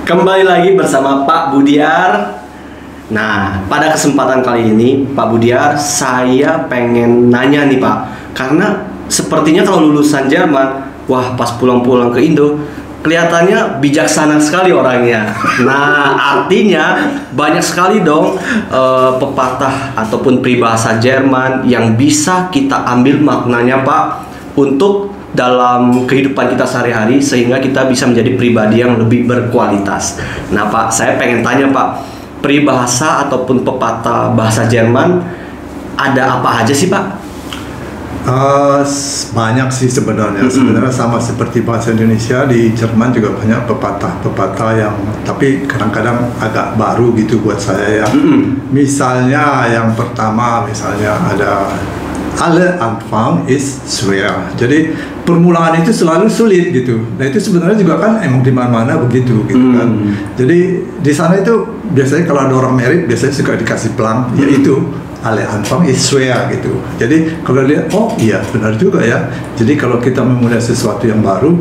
Kembali lagi bersama Pak Budiar. Nah, pada kesempatan kali ini Pak Budiar, saya pengen nanya nih Pak, karena sepertinya kalau lulusan Jerman, wah pas pulang-pulang ke Indo kelihatannya bijaksana sekali orangnya. Nah, artinya banyak sekali dong pepatah ataupun peribahasa Jerman yang bisa kita ambil maknanya Pak untuk dalam kehidupan kita sehari-hari, sehingga kita bisa menjadi pribadi yang lebih berkualitas. Nah Pak, saya pengen tanya Pak, peribahasa ataupun pepatah bahasa Jerman ada apa aja sih Pak? Banyak sih sebenarnya. Sebenarnya sama seperti bahasa Indonesia, di Jerman juga banyak pepatah-pepatah yang tapi kadang-kadang agak baru gitu buat saya ya. Misalnya yang pertama, misalnya ada Alle Anfang ist schwer. Jadi permulaan itu selalu sulit gitu. Nah itu sebenarnya juga kan emang di mana-mana begitu gitu kan. Jadi di sana itu biasanya kalau ada orang merit biasanya suka dikasih pelang, yaitu Alle Anfang ist schwer gitu. Jadi kalau lihat, oh iya benar juga ya. Jadi kalau kita memulai sesuatu yang baru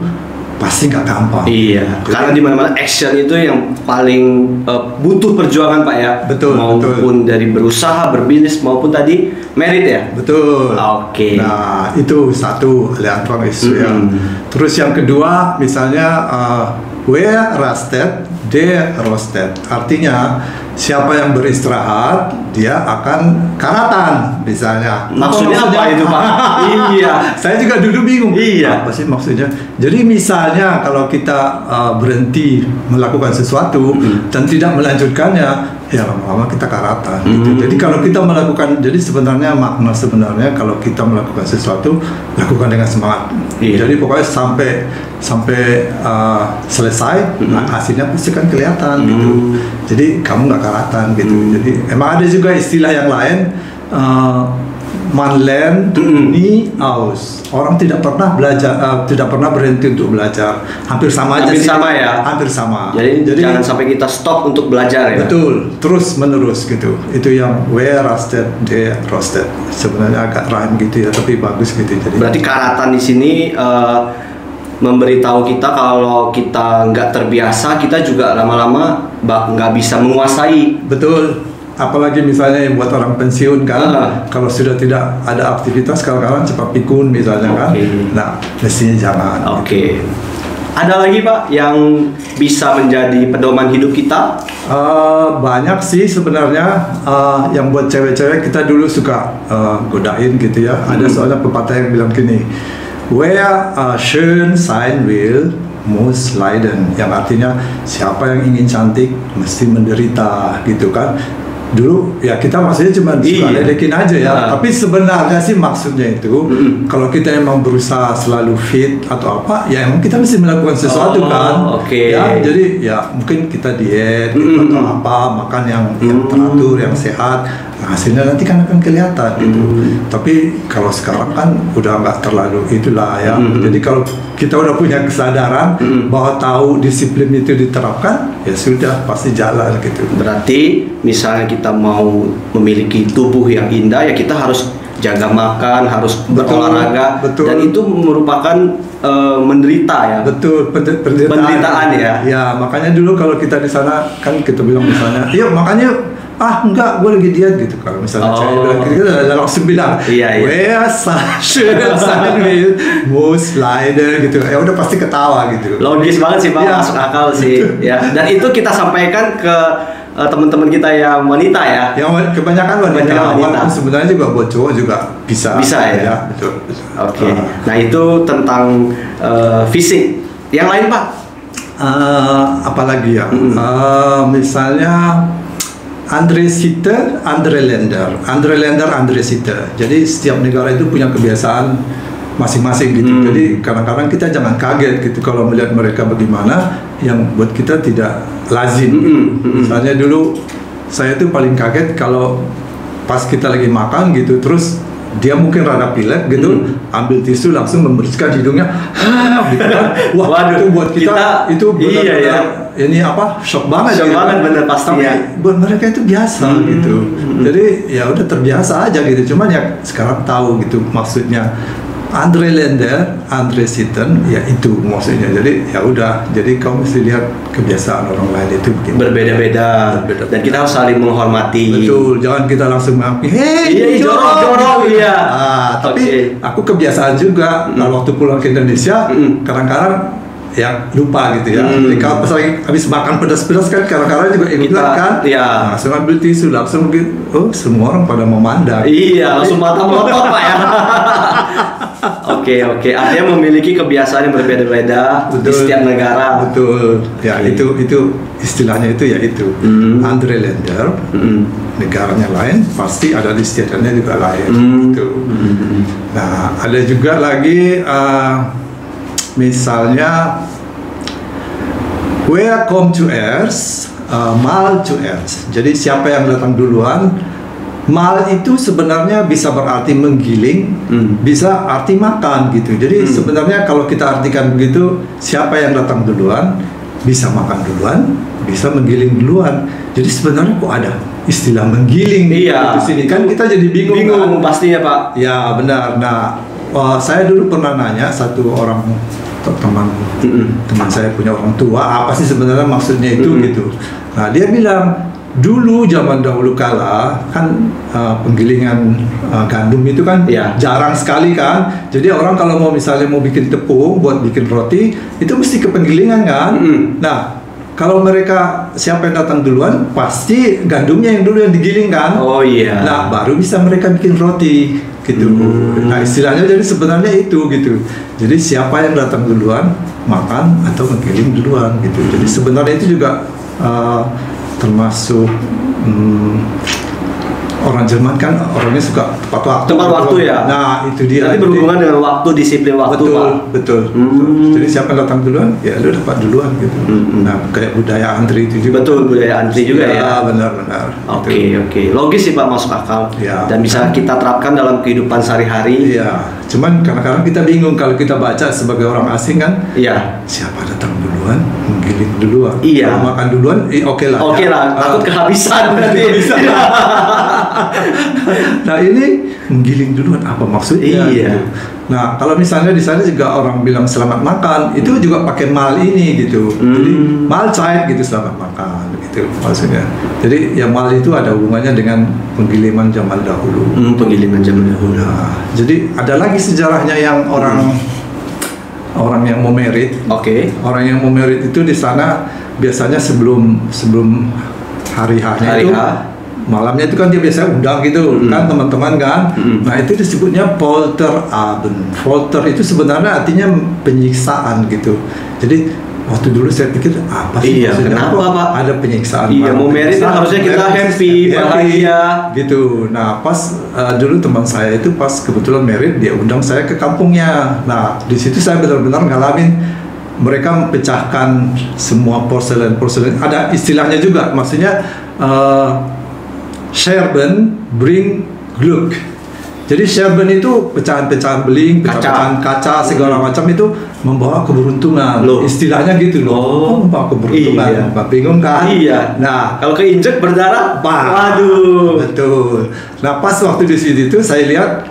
pasti nggak gampang. Iya. Jadi, karena di mana-mana action itu yang paling butuh perjuangan Pak ya. Betul. Maupun dari berusaha, berbisnis maupun tadi merit ya. Betul. Oke. Nah itu satu, Alle Anfang ist schwer. Terus yang kedua misalnya wer rastet, der rostet. Artinya siapa yang beristirahat dia akan karatan misalnya. Maksudnya apa itu Pak? Iya. Saya juga dulu bingung. Iya. Apa sih maksudnya? Jadi misalnya kalau kita berhenti melakukan sesuatu dan tidak melanjutkannya, ya lama-lama kita karatan gitu. Jadi kalau kita melakukan, jadi sebenarnya makna sebenarnya kalau kita melakukan sesuatu, lakukan dengan semangat. Iya. Jadi pokoknya sampai selesai, nah hasilnya pasti kan kelihatan gitu. Jadi kamu nggak karatan gitu. Jadi emang ada juga istilah yang lain, man lernt nie aus. Orang tidak pernah belajar, tidak pernah berhenti untuk belajar. Hampir sama aja. Hampir sih. sama ya. Hampir sama. Jadi jangan sampai kita stop untuk belajar ya. Betul, terus menerus gitu. Itu yang wer rastet, der rostet. Sebenarnya agak rhyme gitu ya, tapi bagus gitu. Jadi berarti karatan di sini memberitahu kita kalau kita nggak terbiasa, kita juga lama-lama nggak bisa menguasai. betul. Apalagi misalnya yang buat orang pensiun kan, kalau sudah tidak ada aktivitas, kadang-kadang cepat pikun misalnya kan. Nah, mestinya jangan. Oke. Ada lagi Pak yang bisa menjadi pedoman hidup kita? Banyak sih sebenarnya. Yang buat cewek-cewek kita dulu suka godain gitu ya. Ada soalnya pepatah yang bilang gini, wer schön sein will muss leiden, yang artinya siapa yang ingin cantik mesti menderita gitu kan. Dulu ya kita maksudnya cuma suka ledekin aja ya, tapi sebenarnya sih maksudnya itu kalau kita emang berusaha selalu fit atau apa, ya emang kita mesti melakukan sesuatu kan. Ya jadi ya mungkin kita diet gitu, atau apa, makan yang teratur, yang sehat, nah, hasilnya nanti kan akan kelihatan gitu. Tapi kalau sekarang kan udah nggak terlalu itulah ya. Jadi kalau kita udah punya kesadaran bahwa tahu disiplin itu diterapkan, ya sudah pasti jalan gitu. Berarti misalnya kita mau memiliki tubuh yang indah, ya kita harus jaga makan, harus berolahraga, dan itu merupakan menderita ya. Betul, penderitaan ya. Ya makanya dulu kalau kita di sana kan kita bilang misalnya, yuk makanya enggak, gue lagi diet gitu. Kalau misalnya cewek bilang gitu, kita langsung bilang, wer schön sein will muss leiden gitu. Ya udah pasti ketawa gitu. Logis banget sih Pak, masuk akal sih. Ya. Dan itu kita sampaikan ke teman-teman kita yang wanita ya. Yang kebanyakan wanita. Sebenarnya juga buat cowok juga bisa. Bisa ya. Betul. Oke. Nah itu tentang fisik. Yang lain Pak? Apalagi ya? Misalnya Andre Sitter, Andre Länder. Andre Länder, Andre Sitter. Jadi setiap negara itu punya kebiasaan masing-masing gitu. Jadi kadang-kadang kita jangan kaget gitu kalau melihat mereka bagaimana yang buat kita tidak lazim. Misalnya dulu saya tuh paling kaget kalau pas kita lagi makan gitu, terus dia mungkin rada pilek gitu, ambil tisu langsung membersihkan hidungnya, gitu kan. Wah, itu buat kita itu benar-benar ini apa, shock banget. Shock banget bener pastinya. Tapi buat mereka itu biasa gitu. Jadi ya udah terbiasa aja gitu. Cuman ya sekarang tahu gitu maksudnya Andre Lender, Andre Sitten, ya itu maksudnya. Jadi ya udah, jadi kamu mesti lihat kebiasaan orang lain itu begini. Berbeda-beda. Dan kita harus saling menghormati. Betul, jangan kita langsung mengakui, Iya, jorok, iya. Tapi aku kebiasaan juga kalau waktu pulang ke Indonesia, kadang-kadang ya lupa gitu ya. Jadi kalau pas lagi habis makan pedas-pedas kan kadang-kadang juga ingat kan. Iya. Langsung ambil tisu, langsung begitu. Oh, semua orang pada memandang. Iya, langsung mata melotot Pak ya. Oke. Artinya memiliki kebiasaan yang berbeda-beda di setiap negara. Betul. Ya, itu istilahnya itu ya itu. Andre Lender, negaranya lain, pasti ada istiadatnya juga lain. Gitu. Nah, ada juga lagi misalnya where come to heirs, mal to heirs. Jadi siapa yang datang duluan? Mal itu sebenarnya bisa berarti menggiling, bisa arti makan gitu. Jadi sebenarnya kalau kita artikan begitu, siapa yang datang duluan bisa makan duluan, bisa menggiling duluan. Jadi sebenarnya kok ada istilah menggiling di sini kan kita jadi bingung kan? Pastinya Pak. Ya benar. Nah, saya dulu pernah nanya satu orang teman saya punya orang tua, apa sih sebenarnya maksudnya itu gitu. Nah, dia bilang dulu zaman dahulu kala kan penggilingan gandum itu kan jarang sekali kan. Jadi orang kalau mau misalnya mau bikin tepung buat bikin roti itu mesti ke penggilingan kan. Nah, kalau mereka siapa yang datang duluan pasti gandumnya yang dulu yang digiling kan. Oh iya. Nah, baru bisa mereka bikin roti gitu. Nah, istilahnya jadi sebenarnya itu gitu. Jadi siapa yang datang duluan makan atau menggiling duluan gitu. Jadi sebenarnya itu juga termasuk orang Jerman kan orangnya suka tepat waktu. Tepat waktu ya. Nah, itu dia. Nanti berhubungan dengan waktu, disiplin waktu, Pak. Betul. Jadi siapa yang datang duluan, ya lu dapat duluan gitu. Nah, kayak budaya antri itu juga. Betul, budaya antri juga ya. Benar. Oke. Logis sih Pak, masuk akal. Ya. Dan bisa kita terapkan dalam kehidupan sehari-hari. Iya. Cuman kadang-kadang kita bingung kalau kita baca sebagai orang asing kan. Iya. Siapa datang duluan, menggiling duluan. Iya. Kalau makan duluan, oke lah. Takut kehabisan berarti. Nah, ini menggiling duluan apa maksudnya? Iya. Gitu. Nah, kalau misalnya di sana juga orang bilang selamat makan, itu juga pakai mal ini gitu. Jadi Mahlzeit gitu, selamat makan gitu maksudnya. Jadi ya mal itu ada hubungannya dengan penggiliman zaman dahulu. Penggiliman zaman dahulu. Nah, jadi ada lagi sejarahnya yang orang yang mau merit. Oke. Orang yang mau merit itu di sana biasanya sebelum hari H-nya itu malamnya itu kan dia biasanya undang gitu kan teman-teman kan. Nah, itu disebutnya Folterabend. Folter itu sebenarnya artinya penyiksaan gitu. Jadi waktu dulu saya pikir apa sih maksudnya? Kenapa Pak? Ada penyiksaan. Iya, mau merit kan harusnya kita happy, bahagia gitu. Nah, pas dulu teman saya itu pas kebetulan merit, dia undang saya ke kampungnya. Nah, di situ saya benar-benar ngalamin mereka mempecahkan semua porselen. Ada istilahnya juga, maksudnya Scherben bring Glück. Jadi Scherben itu pecahan-pecahan beling, pecahan kaca segala macam itu membawa keberuntungan. Istilahnya gitu loh. Membawa keberuntungan. Iya. Bingung kan? Iya. Nah, kalau keinjek berdarah, waduh. Betul. Nah, pas waktu di situ saya lihat,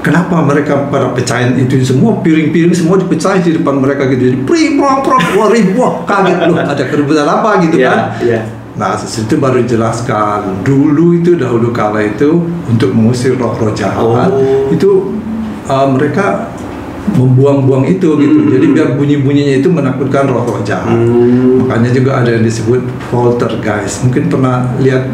kenapa mereka pada pecahin itu semua, piring-piring semua dipecahin di depan mereka gitu. Jadi wah, kaget loh, ada keributan apa gitu kan? Iya. Nah, itu baru jelaskan dulu itu dahulu kala itu untuk mengusir roh-roh jahat itu mereka membuang-buang itu gitu. Jadi biar bunyi-bunyinya itu menakutkan roh-roh jahat. Makanya juga ada yang disebut poltergeist. Mungkin pernah lihat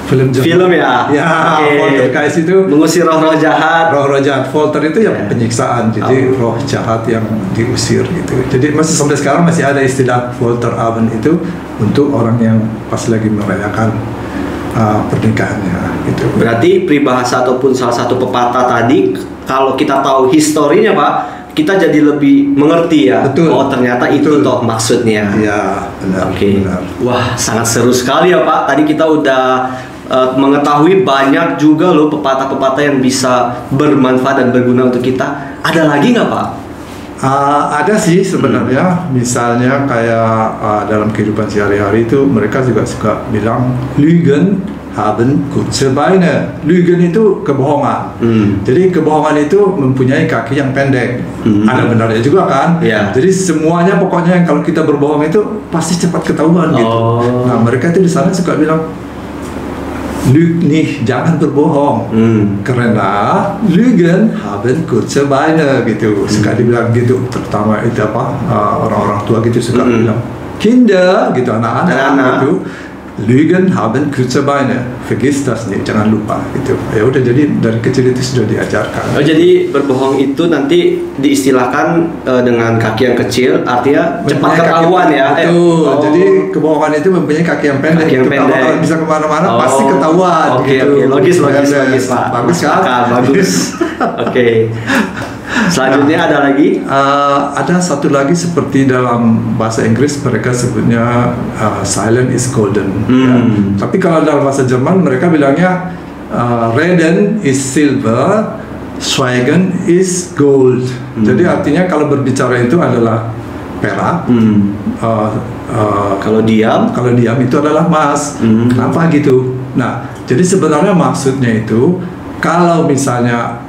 film ya? Ya, poltergeist itu mengusir roh-roh jahat. Roh-roh jahat. Folter itu ya penyiksaan. Jadi roh jahat yang diusir gitu. Jadi masih sampai sekarang masih ada istilah Folterabend itu untuk orang yang pas lagi merayakan pernikahannya gitu. Berarti peribahasa ataupun salah satu pepatah tadi, kalau kita tahu historinya Pak, kita jadi lebih mengerti ya. Betul. Oh, ternyata itu toh maksudnya. Iya, benar. Oke. Benar. Wah, sangat seru sekali ya Pak. Tadi kita udah mengetahui banyak juga loh pepatah-pepatah yang bisa bermanfaat dan berguna untuk kita. Ada lagi nggak Pak? Ada sih sebenarnya. Misalnya kayak dalam kehidupan sehari-hari itu mereka juga suka bilang Lügen haben kurze Beine. Lügen itu kebohongan. Jadi kebohongan itu mempunyai kaki yang pendek. Ada benarnya juga kan? Iya. Jadi semuanya pokoknya yang kalau kita berbohong itu pasti cepat ketahuan gitu. Nah mereka itu di sana suka bilang, Lüg nicht, jangan berbohong. Karena Lügen haben kurze Beine gitu. Suka dibilang gitu. Terutama itu apa orang-orang tua gitu suka bilang, Kinder gitu, anak-anak gitu. Lügen haben kurze Beine. Vergiss das nicht, jangan lupa gitu. Ya udah, jadi dari kecil itu sudah diajarkan. Oh, jadi berbohong itu nanti diistilahkan dengan kaki yang kecil, artinya cepat ketahuan ya. Betul. Jadi kebohongan itu mempunyai kaki yang pendek. Kaki yang pendek. Kalau bisa kemana-mana pasti ketahuan. Oke, gitu. logis Pak. Bagus kan? Bagus. Oke. Selanjutnya ada lagi? Ada satu lagi seperti dalam bahasa Inggris mereka sebutnya silent is golden. Ya. Tapi kalau dalam bahasa Jerman mereka bilangnya reden is silver, schweigen is gold. Jadi artinya kalau berbicara itu adalah perak, kalau diam itu adalah emas. Kenapa gitu? Nah, jadi sebenarnya maksudnya itu kalau misalnya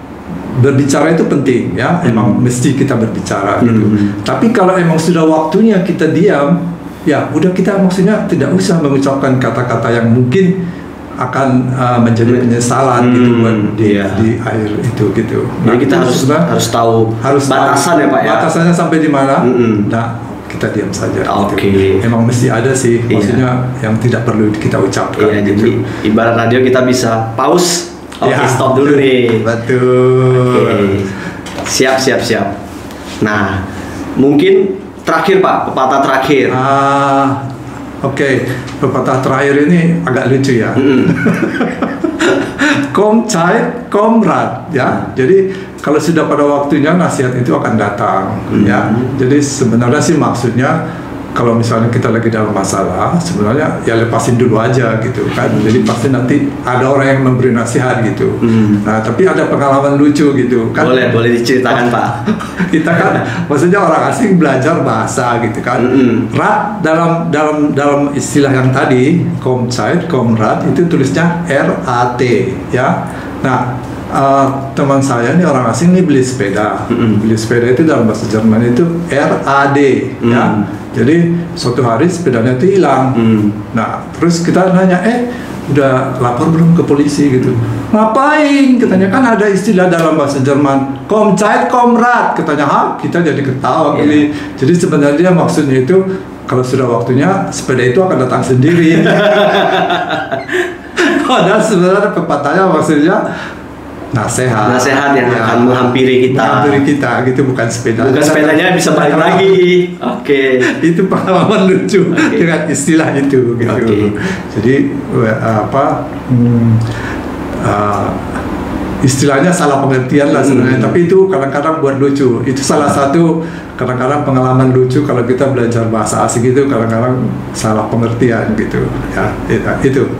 berbicara itu penting ya, emang mesti kita berbicara gitu. Tapi kalau emang sudah waktunya kita diam, ya udah, kita maksudnya tidak usah mengucapkan kata-kata yang mungkin akan menjadi penyesalan gitu buat di akhir itu gitu. Nah, kita harus tahu batasan ya Pak ya. Batasannya sampai di mana? Nah, kita diam saja. Gitu. Emang mesti ada sih, maksudnya yang tidak perlu kita ucapkan. Gitu. Jadi ibarat radio kita bisa pause. Oke, stop dulu nih. Betul. Siap. Nah, mungkin terakhir Pak, pepatah terakhir. Oke. Pepatah terakhir ini agak lucu ya. Komm Zeit, komm Rat, ya. Jadi kalau sudah pada waktunya nasihat itu akan datang, ya. Jadi sebenarnya sih maksudnya kalau misalnya kita lagi dalam masalah, sebenarnya ya lepasin dulu aja gitu kan. Jadi pasti nanti ada orang yang memberi nasihat gitu. Nah, tapi ada pengalaman lucu gitu kan. Boleh diceritakan Pak. Kita kan maksudnya orang asing belajar bahasa gitu kan. Rat dalam istilah yang tadi, Komm Zeit, komm Rat, itu tulisnya RAT ya. Nah, teman saya ini orang asing nih beli sepeda. Beli sepeda itu dalam bahasa Jerman itu RAD ya. Jadi suatu hari sepedanya itu hilang. Nah, terus kita nanya, udah lapor belum ke polisi gitu? Ngapain? Katanya kan ada istilah dalam bahasa Jerman, Komm Zeit, komm Rat. Katanya, kita jadi ketawa gini. Jadi sebenarnya maksudnya itu kalau sudah waktunya sepeda itu akan datang sendiri. Padahal sebenarnya pepatahnya maksudnya nasihat yang akan menghampiri kita gitu, bukan sepeda. Bukan sepedanya bisa balik lagi. Oke. Itu pengalaman lucu dengan istilah itu gitu. Jadi istilahnya salah pengertian lah sebenarnya, tapi itu kadang-kadang buat lucu. Itu salah satu kadang-kadang pengalaman lucu kalau kita belajar bahasa asing itu, kadang-kadang salah pengertian gitu ya. Itu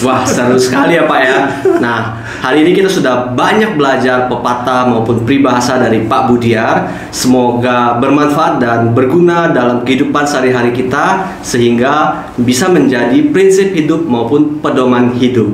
wah, seru sekali ya Pak ya. Nah, hari ini kita sudah banyak belajar pepatah maupun peribahasa dari Pak Budiar. Semoga bermanfaat dan berguna dalam kehidupan sehari-hari kita, sehingga bisa menjadi prinsip hidup maupun pedoman hidup.